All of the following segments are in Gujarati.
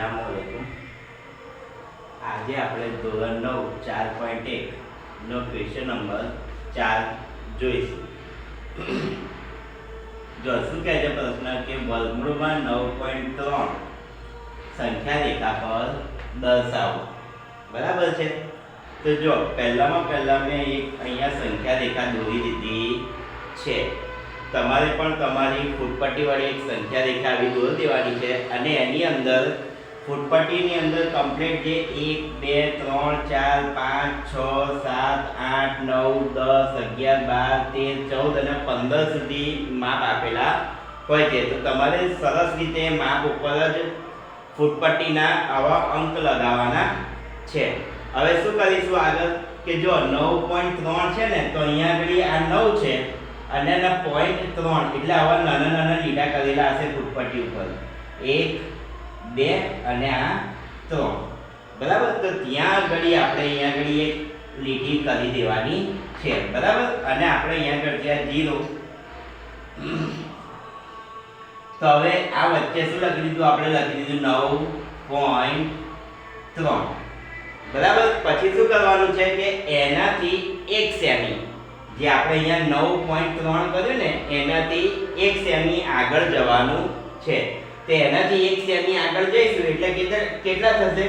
અસલામુ અલૈકુમ. આજે આપણે ધોરણ 9 4.1 નો ક્વેશ્ચન નંબર 4 જોઈશું. જો શું કહે છે પ્રશ્ન કે વર્ગમૂળમાં 9.3 સંખ્યા રેખા પર દર્શાવો. બરાબર છે. તો જો પહેલામાં મેં એક અહીંયા સંખ્યા રેખા દોરી દીધી છે. તમારે પણ તમારી ફૂટપટ્ટીવાળી એક સંખ્યા રેખા આવી દોરી દેવાની છે અને એની અંદર ફૂટપટ્ટીની અંદર કમ્પ્લીટ જે 1 2 3 4 5 6 7 8 9 10 11 12 13 14 અને 15 સુધી માપ આપેલા હોય છે. તો તમારે સરસ રીતે માપ ઉપર જ ફૂટપટ્ટીના આવા અંક લગાવવાના છે. હવે શું કરીશું આગળ કે જો 9.3 છે ને, તો અહીંયા આગળ આ 9 છે અને એના 0.3 એટલે આવા નાના નાના લીટા કરેલા હશે ફૂટપટ્ટી ઉપર, 1 2 અને આ 3. બરાબર. તો ત્યાં આગળ આપણે અહીંયા આગળ એક લીટી કરી દેવાની છે. બરાબર. અને આપણે અહીંયા આગળ ત્યાં 0. તો હવે આ વચ્ચે શું લખી દીધું? આપણે લખી દીધું 9.3. બરાબર. પછી શું કરવાનું છે કે એનાથી 1 સેમી, જે આપણે અહીંયા 9.3 કર્યું ને એનાથી 1 સેમી આગળ જવાનું છે. તો એનાથી 1 સેમી આગળ જઈશું એટલે કેટલા થશે?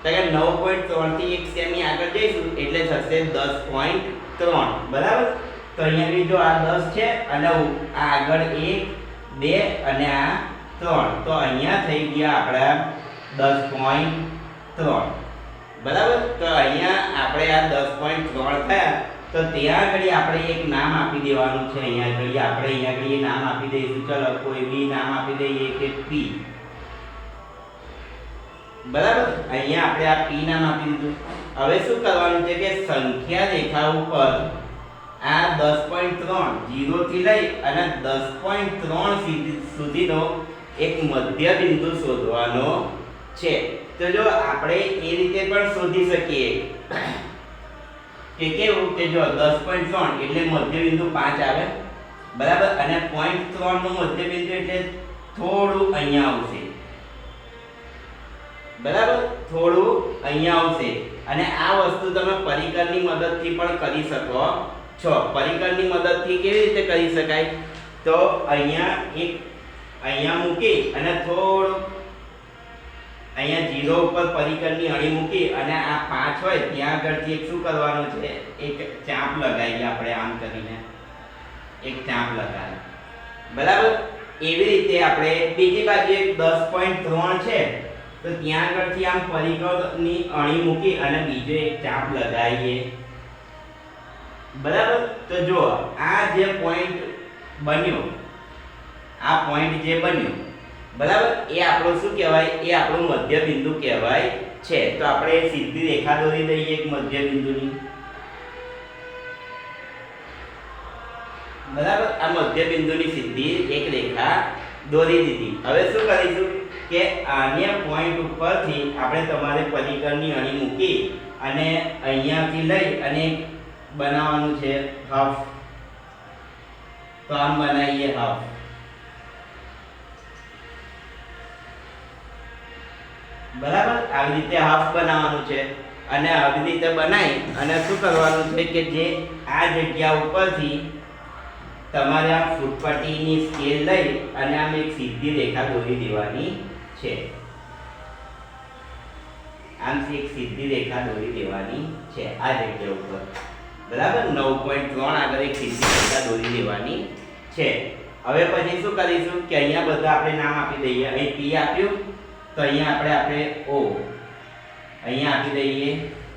તો કે 9.3 થી 1 સેમી આગળ જઈશું એટલે થશે 10.3. બરાબર. તો અહીંયા જો આ 10 છે અને આ આગળ 1 2 અને આ 3, તો અહીંયા થઈ ગયા આપણા 10.3. બરાબર. તો અહીંયા આપણે આ 10.3 થયા. તો ત્યાં આગળ આપણે એક નામ આપી દેવાનું છે. અહીંયા આગળ નામ આપી દઈશું. ચલો કોઈ બી નામ આપી દઈએ કે P. બરાબર. અહીંયા આપણે આ P નામ આપી દીધું. હવે શું કરવાનું છે કે સંખ્યા રેખા ઉપર આ 10.3 0 થી લઈ અને 10.3 સુધીનો એક મધ્ય બિંદુ શોધવાનો છે. તો જો આપણે એ રીતે પણ શોધી શકીએ કે કેવું કે જો 10.3 એટલે મધ્ય બિંદુ 5 આવે. બરાબર. અને 0.3 નું મધ્ય બિંદુ એટલે થોડું અહીંયા આવશે. બરાબર. થોડું અહીંયા આવશે. અને આ વસ્તુ તમે પરિકરની મદદથી પણ કરી શકો છો. પરિકરની મદદથી કેવી રીતે કરી શકાય? તો અહીંયા મૂકી અને થોડું અહીંયા 0 ઉપર પરિકરની અણી મૂકી અને આ 5 હોય ત્યાં આગળથી એક શું કરવાનું છે? એક ચાપ લગાવીએ આપણે આમ કરીને એક ચાપ લગાવી. બરાબર. એવી રીતે આપણે બીજી બાજુ એક 10.3 છે તો ત્યાં આગળથી આમ પરિકરની અણી મૂકી અને બીજો એક ચાપ લગાવીએ. બરાબર. તો જો આ જે પોઈન્ટ બન્યો, આ પોઈન્ટ જે બન્યો, બરાબર, એ આપણું શું કહેવાય? એ આપણું મધ્ય બિંદુ કહેવાય છે. તો આપણે સીધી રેખા દોરી દઈએ એક મધ્ય બિંદુની. બરાબર. આ મધ્ય બિંદુની સીધી એક રેખા દોરી દીધી. હવે શું કરીશું કે આને પોઈન્ટ ઉપરથી આપણે તમારે પરિકરની અણી મૂકી અને અહીંયાથી લઈ અને બનાવવાનું છે હાફ. તો આમ બનાવીએ હાફ. બરાબર. આવી રીતે હાફ બનાવવાનું છે અને આવી રીતે બનાવી અને શું કરવાનું છે કે જે આ જગ્યા ઉપરથી તમારે આ ફૂટપટ્ટીની સ્કેલ લઈ અને આમ એક સીધી રેખા દોરી દેવાની છે. આમ એક સીધી રેખા દોરી દેવાની છે આ જગ્યા ઉપર. બરાબર. 9.3 આગળ એક સીધી રેખા દોરી દેવાની છે. હવે પછી શું કરીશું કે અહીંયા બધા આપણે નામ આપી દઈએ. અહીં P આપ્યું તો અહીંયા આપણે O, અહીંયા આપી દઈએ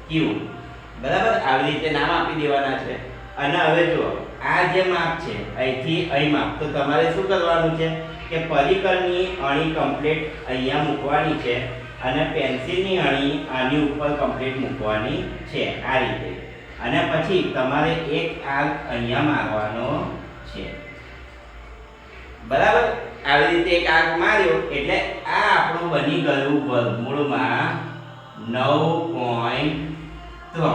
Q. બરાબર. આવી રીતે નામ આપી દેવાના છે. અને હવે જુઓ આ જે માપ છે અહીંથી અહીં માપ, તો તમારે શું કરવાનું છે કે પરિકરની અણી કમ્પ્લીટ અહીંયા મૂકવાની છે અને પેન્સિલની અણી આની ઉપર કમ્પ્લીટ મૂકવાની છે આ રીતે. અને પછી તમારે એક આર્ક અહીંયા મારવાનો છે. બરાબર. આવી રીતે એક આર્ક માર્યો એટલે આ આપણું બની ગયું વર્ગમૂળમાં 9.3.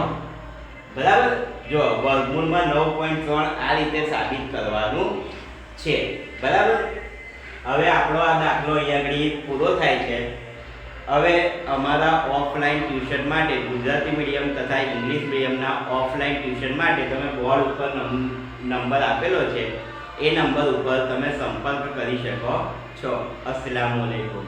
બરાબર. જો વર્ગમૂળમાં 9.3 આ રીતે સાબિત કરવાનું છે. બરાબર. હવે આપણો આ દાખલો અહીંયા આગળ પૂરો થાય છે. હવે અમારા ઓફલાઈન ટ્યુશન માટે ગુજરાતી મીડિયમ તથા ઇંગ્લિશ મીડિયમના ઓફલાઈન ટ્યુશન માટે તમે બોર્ડ ઉપર નંબર આપેલો છે એ નંબર ઉપર તમે સંપર્ક કરી શકો છો. અસ્સલામુ અલૈકુમ.